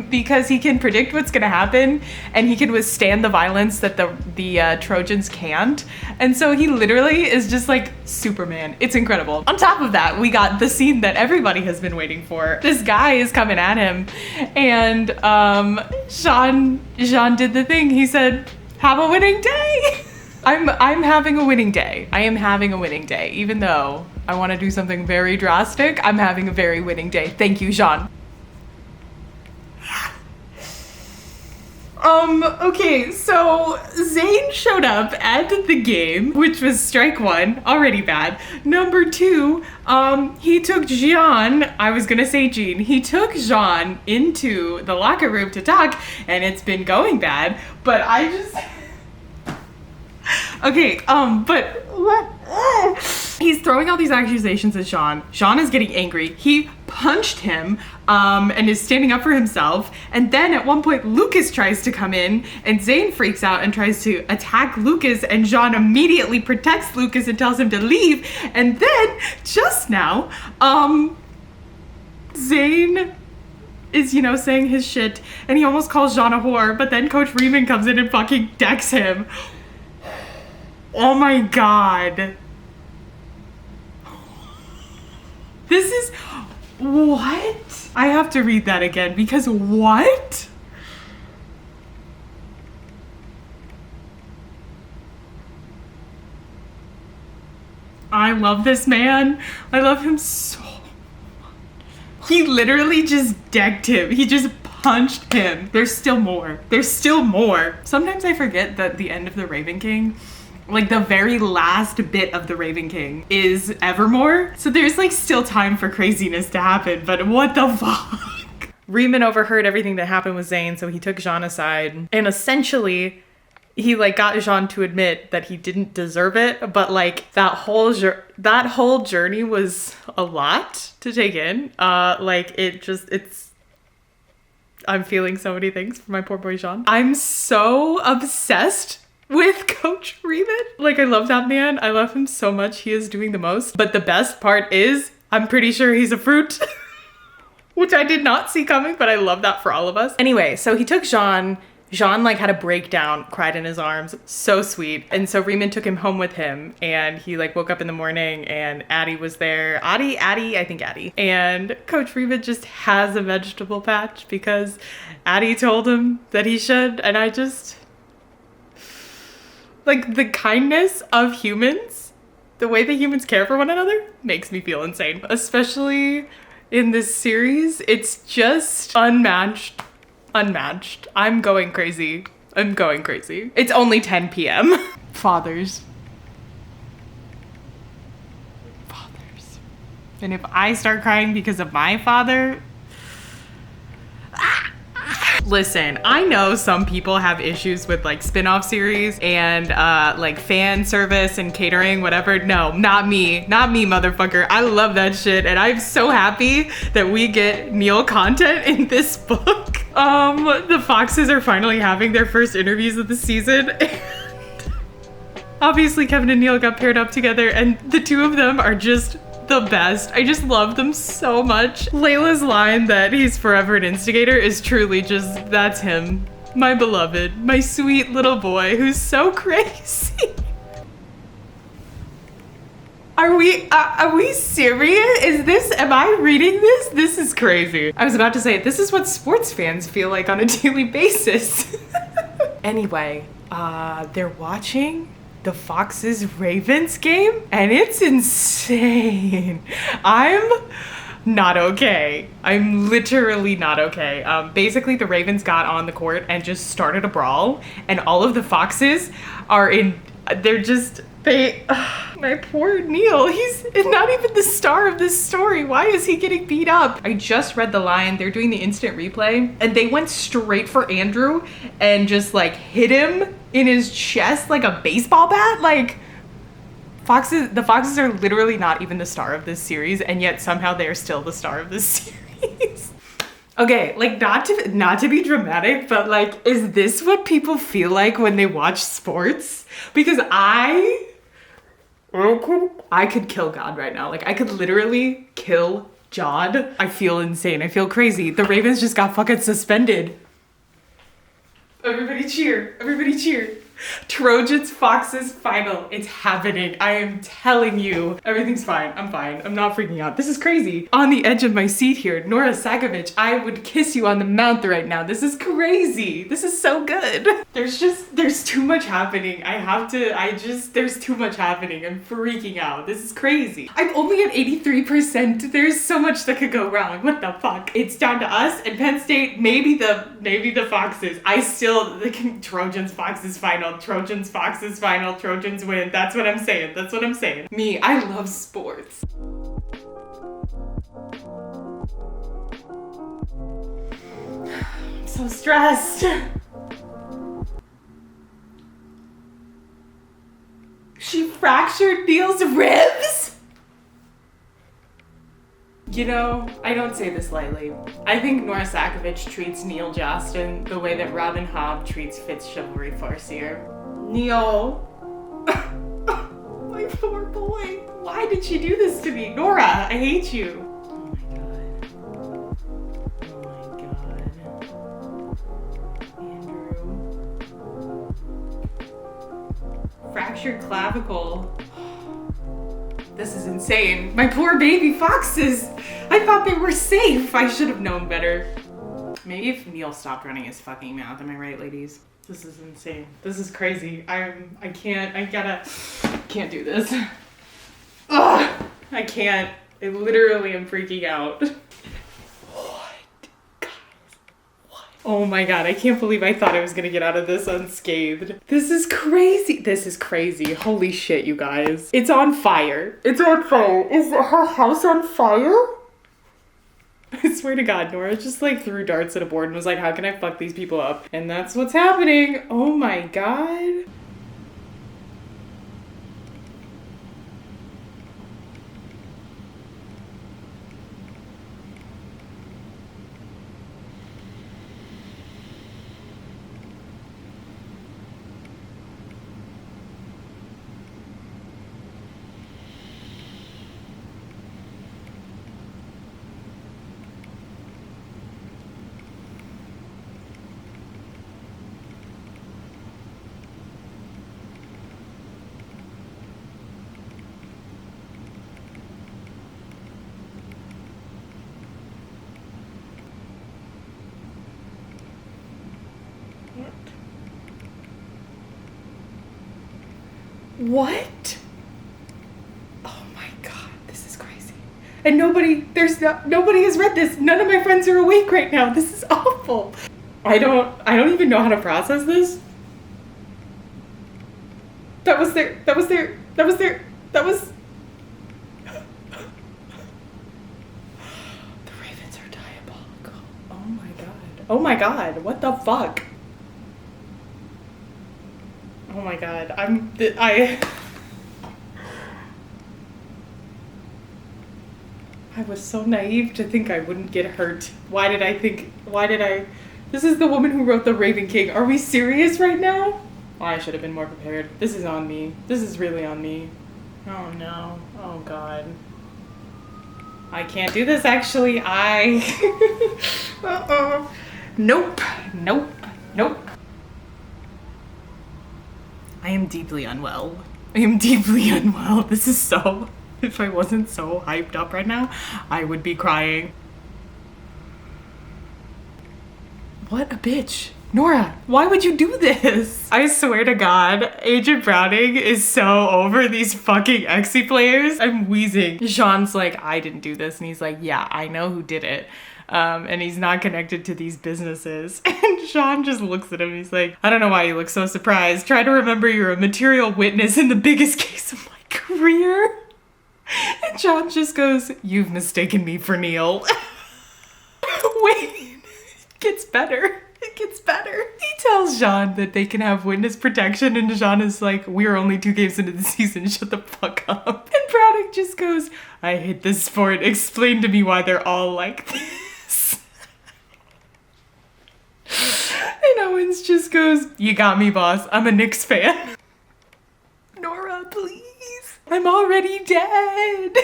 because he can predict what's gonna happen, and he can withstand the violence that the Trojans can't. And so he literally is just like Superman. It's incredible. On top of that, we got the scene that everybody has been waiting for. This guy is coming at him, and Jean did the thing. He said, have a winning day. I'm having a winning day. I am having a winning day. Even though I want to do something very drastic, I'm having a very winning day. Thank you, Jean. Okay, so Zane showed up at the game, which was strike one, already bad. Number two, he took Jean, I was gonna say Jean, he took Jean into the locker room to talk, and it's been going bad, but I just... Okay, but he's throwing all these accusations at Jean. Jean is getting angry. He punched him and is standing up for himself. And then at one point, Lucas tries to come in, and Zane freaks out and tries to attack Lucas, and Jean immediately protects Lucas and tells him to leave. And then, just now, Zane is, you know, saying his shit, and he almost calls Jean a whore, but then Coach Riemann comes in and fucking decks him. Oh my god. This is... What? I have to read that again, because what? I love this man. I love him so much. He literally just decked him. He just punched him. There's still more. There's still more. Sometimes I forget that the end of the Raven King, like the very last bit of the Raven King, is Evermore. So there's like still time for craziness to happen, but what the fuck? Riemann overheard everything that happened with Zane, so he took Jean aside, and essentially he like got Jean to admit that he didn't deserve it, but like that whole journey was a lot to take in. Like I'm feeling so many things for my poor boy Jean. I'm so obsessed with Coach Riemann. Like, I love that man. I love him so much. He is doing the most. But the best part is, I'm pretty sure he's a fruit, which I did not see coming, but I love that for all of us. Anyway, so he took Jean Jean like had a breakdown, cried in his arms, so sweet. And so Riemann took him home with him, and he like woke up in the morning and Addie was there. I think Addie. And Coach Riemann just has a vegetable patch because Addie told him that he should. And I just, like, the kindness of humans, the way that humans care for one another makes me feel insane. Especially in this series, it's just unmatched. I'm going crazy. It's only 10 p.m. Fathers. And if I start crying because of my father... Listen, I know some people have issues with like spin-off series and like fan service and catering, whatever. No, not me, motherfucker. I love that shit, and I'm so happy that we get Neil content in this book. The Foxes are finally having their first interviews of the season. Obviously, Kevin and Neil got paired up together, and the two of them are just the best. I just love them so much. Layla's line that he's forever an instigator is truly just, that's him. My beloved, my sweet little boy who's so crazy. Are we serious? Am I reading this? This is crazy. I was about to say, this is what sports fans feel like on a daily basis. Anyway, they're watching the Foxes Ravens game, and it's insane. I'm not okay. I'm literally not okay. Basically, the Ravens got on the court and just started a brawl, and all of the Foxes are my poor Neil, he's not even the star of this story. Why is he getting beat up? I just read the line. They're doing the instant replay, and they went straight for Andrew and just like hit him in his chest like a baseball bat. Like, the Foxes are literally not even the star of this series, and yet somehow they're still the star of this series. Okay, like, not to be dramatic, but like, is this what people feel like when they watch sports? Because I could kill God right now. Like, I could literally kill Jod. I feel insane. I feel crazy. The Ravens just got fucking suspended. Everybody cheer. Everybody cheer. Trojans Foxes final. It's happening. I am telling you. Everything's fine. I'm fine. I'm not freaking out. This is crazy. On the edge of my seat here, Nora Sakovic, I would kiss you on the mouth right now. This is crazy. This is so good. There's too much happening. There's too much happening. I'm freaking out. This is crazy. I'm only at 83%. There's so much that could go wrong. What the fuck? It's down to us and Penn State, maybe the Foxes. Trojans Foxes final. Trojans Foxes final. Trojans win. That's what I'm saying. Me, I love sports. I'm so stressed. She fractured Neil's ribs? You know, I don't say this lightly. I think Nora Sakovic treats Neil Justin the way that Robin Hobb treats Fitzchivalry Farseer. Neil. My poor boy. Why did she do this to me? Nora, I hate you. Oh my god. Andrew. Fractured clavicle. This is insane. My poor baby foxes. I thought they were safe. I should have known better. Maybe if Neil stopped running his fucking mouth. Am I right, ladies? This is insane. This is crazy. I can't do this. Ugh, I can't. I literally am freaking out. Oh my god, I can't believe I thought I was gonna get out of this unscathed. This is crazy. Holy shit, you guys. It's on fire. Is her house on fire? I swear to god, Nora just like threw darts at a board and was like, how can I fuck these people up? And that's what's happening. Oh my god. What? Oh my God, this is crazy. And nobody has read this. None of my friends are awake right now. This is awful. I don't even know how to process this. That was the ravens are diabolical. Oh my God. Oh my God, what the fuck? Oh my God, I was so naive to think I wouldn't get hurt. This is the woman who wrote The Raven King. Are we serious right now? Oh, I should have been more prepared. This is on me. This is really on me. Oh no. Oh God. I can't do this actually. Nope. I am deeply unwell. This is so... If I wasn't so hyped up right now, I would be crying. What a bitch. Nora, why would you do this? I swear to God, Agent Browning is so over these fucking Exy players. I'm wheezing. Jean's like, I didn't do this. And he's like, yeah, I know who did it. And he's not connected to these businesses. And Jean just looks at him. He's like, I don't know why you look so surprised. Try to remember you're a material witness in the biggest case of my career. And John just goes, you've mistaken me for Neil. Wait, it gets better. He tells Jean that they can have witness protection, and Jean is like, we're only 2 games into the season, shut the fuck up. And Braddock just goes, I hate this sport. Explain to me why they're all like this. And Owens just goes, you got me, boss. I'm a Knicks fan. Nora, please. I'm already dead.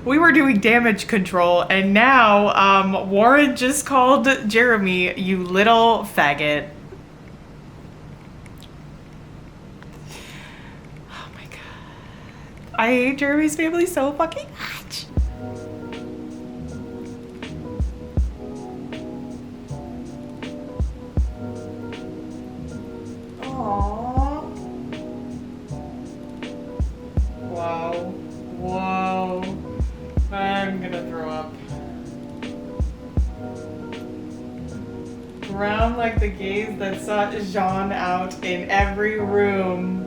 We were doing damage control, and now Warren just called Jeremy, you little faggot. Oh my God. I hate Jeremy's family so fucking much. Aww. Whoa. I'm gonna throw up. Round like the gaze that sought Jean out in every room.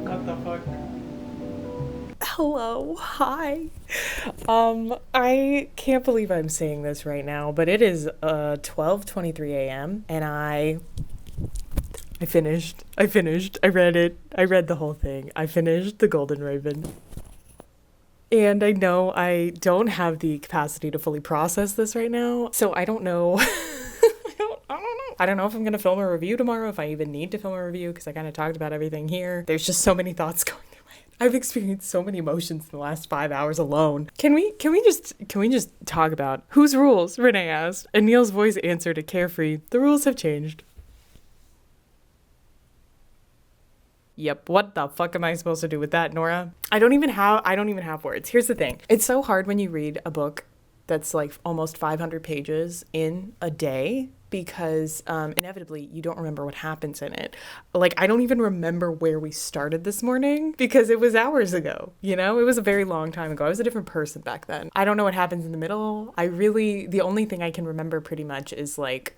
What the fuck? Hello, hi. I can't believe I'm saying this right now, but it is 12:23 a.m. and I finished. I read it. I read the whole thing. I finished The Golden Raven. And I know I don't have the capacity to fully process this right now, so I don't know. I don't know if I'm going to film a review tomorrow, if I even need to film a review, because I kind of talked about everything here. There's just so many thoughts going through my head. I've experienced so many emotions in the last 5 hours alone. Can we just talk about whose rules? Renee asked, and Neil's voice answered a carefree, the rules have changed. Yep, what the fuck am I supposed to do with that, Nora? I don't even have words. Here's the thing. It's so hard when you read a book that's like almost 500 pages in a day because inevitably you don't remember what happens in it. Like, I don't even remember where we started this morning because it was hours ago, you know? It was a very long time ago. I was a different person back then. I don't know what happens in the middle. The only thing I can remember pretty much is like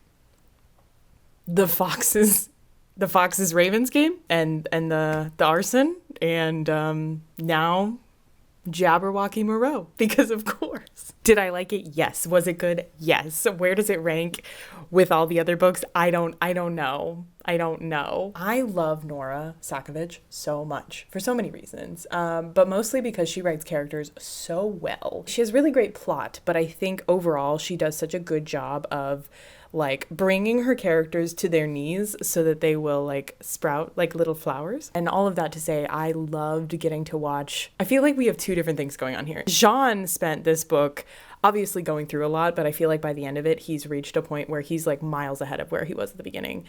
the Fox's Ravens game and the Arson and now Jabberwocky Moreau, because of course. Did I like it? Yes. Was it good? Yes. Where does it rank with all the other books? I don't know. I love Nora Sakovich so much for so many reasons, but mostly because she writes characters so well. She has really great plot, but I think overall she does such a good job of like bringing her characters to their knees so that they will like sprout like little flowers. And all of that to say, I loved getting to watch. I feel like we have 2 different things going on here. Jean spent this book obviously going through a lot, but I feel like by the end of it, he's reached a point where he's like miles ahead of where he was at the beginning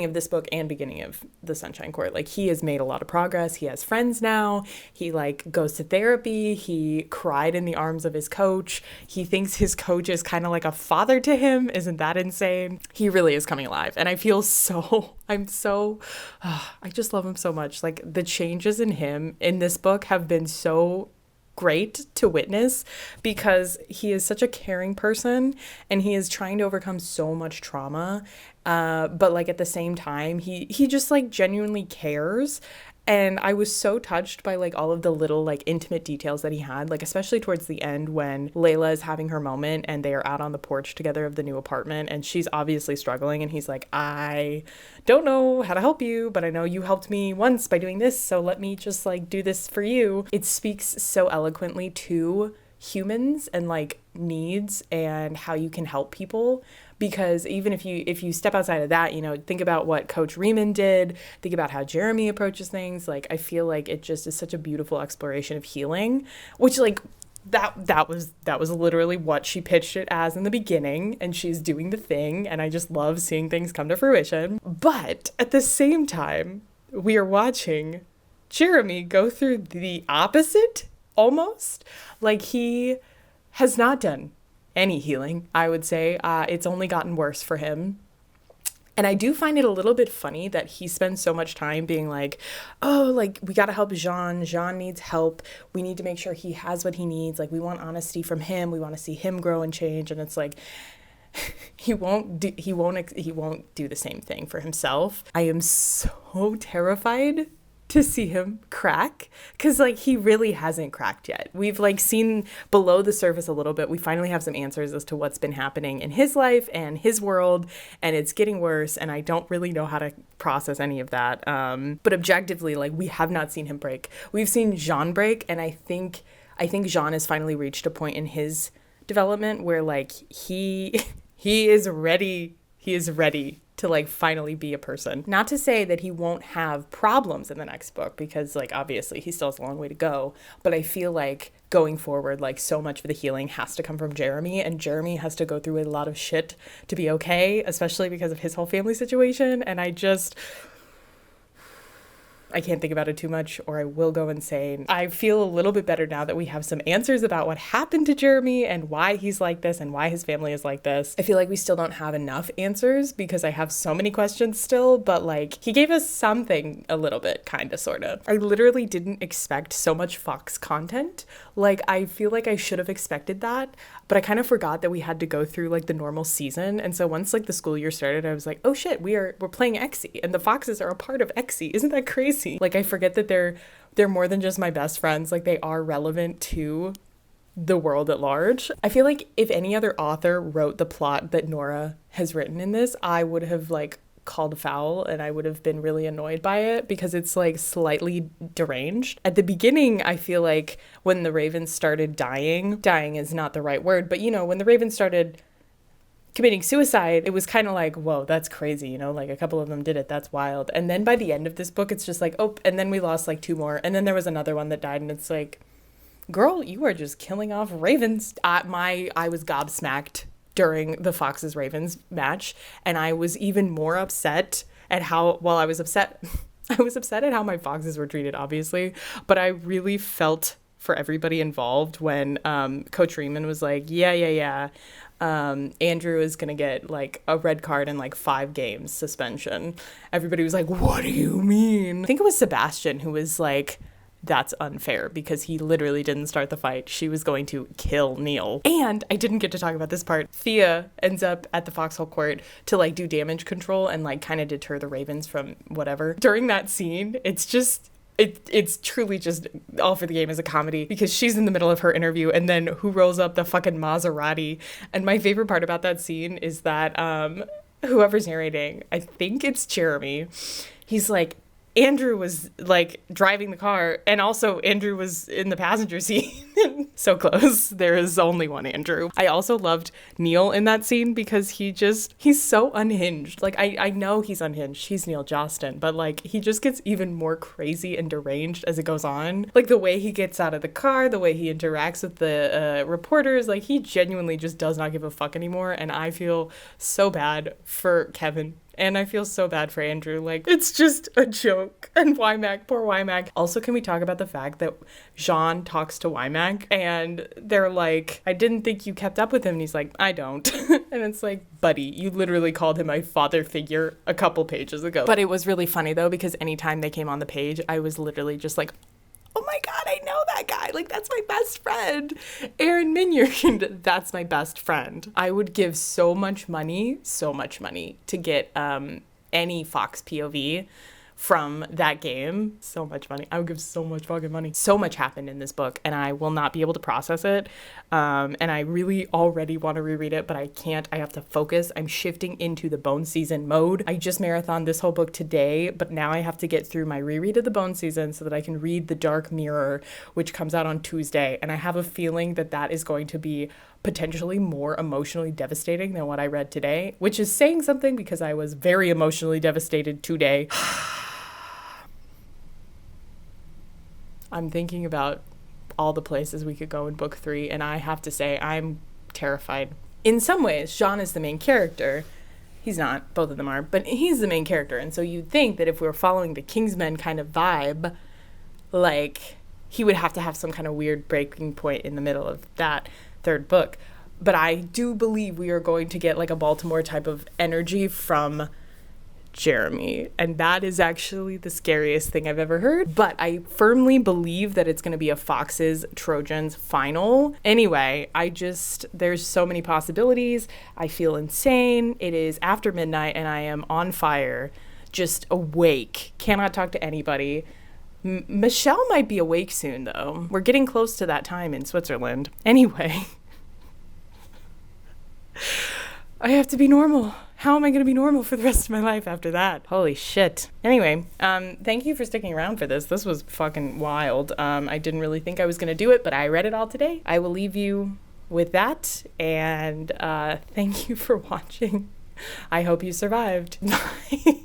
of this book and beginning of the Sunshine Court. Like he has made a lot of progress. He has friends now. He like goes to therapy. He cried in the arms of his coach. He thinks his coach is kind of like a father to him. Isn't that insane? He really is coming alive. And I feel I just love him so much. Like the changes in him in this book have been so great to witness because he is such a caring person and he is trying to overcome so much trauma. But like at the same time, he just like genuinely cares. And I was so touched by like all of the little like intimate details that he had, like especially towards the end when Layla is having her moment and they are out on the porch together of the new apartment and she's obviously struggling and he's like, I don't know how to help you, but I know you helped me once by doing this, so let me just like do this for you. It speaks so eloquently to humans and like needs and how you can help people. Because even if you step outside of that, you know, think about what Coach Riemann did, think about how Jeremy approaches things. Like, I feel like it just is such a beautiful exploration of healing, which like that was literally what she pitched it as in the beginning, and she's doing the thing, and I just love seeing things come to fruition. But at the same time, we are watching Jeremy go through the opposite almost. Like he has not done any healing, I would say. It's only gotten worse for him. And I do find it a little bit funny that he spends so much time being like, oh, like, we got to help Jean. Jean needs help. We need to make sure he has what he needs. Like, we want honesty from him. We want to see him grow and change. And it's like, he won't do the same thing for himself. I am so terrified to see him crack, because like he really hasn't cracked yet. We've like seen below the surface a little bit. We finally have some answers as to what's been happening in his life and his world, and it's getting worse, and I don't really know how to process any of that. But objectively, like, we have not seen him break. We've seen Jean break, and I think Jean has finally reached a point in his development where like he is ready. He is ready to like finally be a person. Not to say that he won't have problems in the next book, because like obviously he still has a long way to go, but I feel like going forward, like so much of the healing has to come from Jeremy, and Jeremy has to go through a lot of shit to be okay, especially because of his whole family situation. And I can't think about it too much or I will go insane. I feel a little bit better now that we have some answers about what happened to Jeremy and why he's like this and why his family is like this. I feel like we still don't have enough answers because I have so many questions still, but like he gave us something a little bit, kind of, sort of. I literally didn't expect so much Fox content. Like, I feel like I should have expected that, but I kind of forgot that we had to go through like the normal season. And so once like the school year started, I was like, oh shit, we're playing Exy, and the Foxes are a part of Exy. Isn't that crazy? Like, I forget that they're more than just my best friends. Like, they are relevant to the world at large. I feel like if any other author wrote the plot that Nora has written in this, I would have like called foul, and I would have been really annoyed by it because it's like slightly deranged. At the beginning, I feel like when the ravens started dying is not the right word, but you know, when the ravens started committing suicide, it was kind of like, whoa, that's crazy, you know, like a couple of them did it, that's wild. And then by the end of this book, it's just like, oh, and then we lost like 2 more, and then there was another one that died, and it's like, girl, you are just killing off ravens. I was gobsmacked during the Foxes Ravens match, and I was even more upset at how, well, I was upset at how my Foxes were treated, obviously, but I really felt for everybody involved when Coach Riemann was like, yeah, Andrew is gonna get like a red card and like 5 games suspension. Everybody was like, what do you mean? I think it was Sebastian who was like, that's unfair because he literally didn't start the fight. She was going to kill Neil. And I didn't get to talk about this part. Thea ends up at the Foxhole Court to like do damage control and like kind of deter the ravens from whatever. During that scene, it's truly just all for the game as a comedy, because she's in the middle of her interview and then who rolls up the fucking Maserati. And my favorite part about that scene is that whoever's narrating, I think it's Jeremy, he's like, Andrew was like driving the car, and also Andrew was in the passenger seat. So close. There is only one Andrew. I also loved Neil in that scene because he's so unhinged. Like, I know he's unhinged. He's Neil Jostin, but like, he just gets even more crazy and deranged as it goes on. Like, the way he gets out of the car, the way he interacts with the reporters, like, he genuinely just does not give a fuck anymore. And I feel so bad for Kevin. And I feel so bad for Andrew. Like, it's just a joke. And Wymack, poor Wymack. Also, can we talk about the fact that Jean talks to Wymack and they're like, I didn't think you kept up with him. And he's like, I don't. And it's like, buddy, you literally called him my father figure a couple pages ago. But it was really funny though, because anytime they came on the page, I was literally just like, oh my God, I know that guy. Like, that's my best friend. Aaron Minyard, that's my best friend. I would give so much money to get any Fox POV from that game. So much money. I would give so much fucking money. So much happened in this book, and I will not be able to process it. And I really already want to reread it, but I can't. I have to focus. I'm shifting into the Bone Season mode. I just marathoned this whole book today, but now I have to get through my reread of the Bone Season so that I can read The Dark Mirror, which comes out on Tuesday. And I have a feeling that that is going to be potentially more emotionally devastating than what I read today, which is saying something because I was very emotionally devastated today. I'm thinking about all the places we could go in book 3, and I have to say I'm terrified. In some ways, Jean is the main character. He's not, both of them are, but he's the main character. And so you'd think that if we were following the Kingsmen kind of vibe, like, he would have to have some kind of weird breaking point in the middle of that third book. But I do believe we are going to get like a Baltimore type of energy from Jeremy, and that is actually the scariest thing I've ever heard. But I firmly believe that it's going to be a Fox's Trojans final. Anyway, there's so many possibilities. I feel insane. It is after midnight and I am on fire, just awake, cannot talk to anybody. Michelle might be awake soon though. We're getting close to that time in Switzerland. Anyway, I have to be normal. How am I going to be normal for the rest of my life after that? Holy shit. Anyway, thank you for sticking around for this. This was fucking wild. I didn't really think I was going to do it, but I read it all today. I will leave you with that, and thank you for watching. I hope you survived. Bye.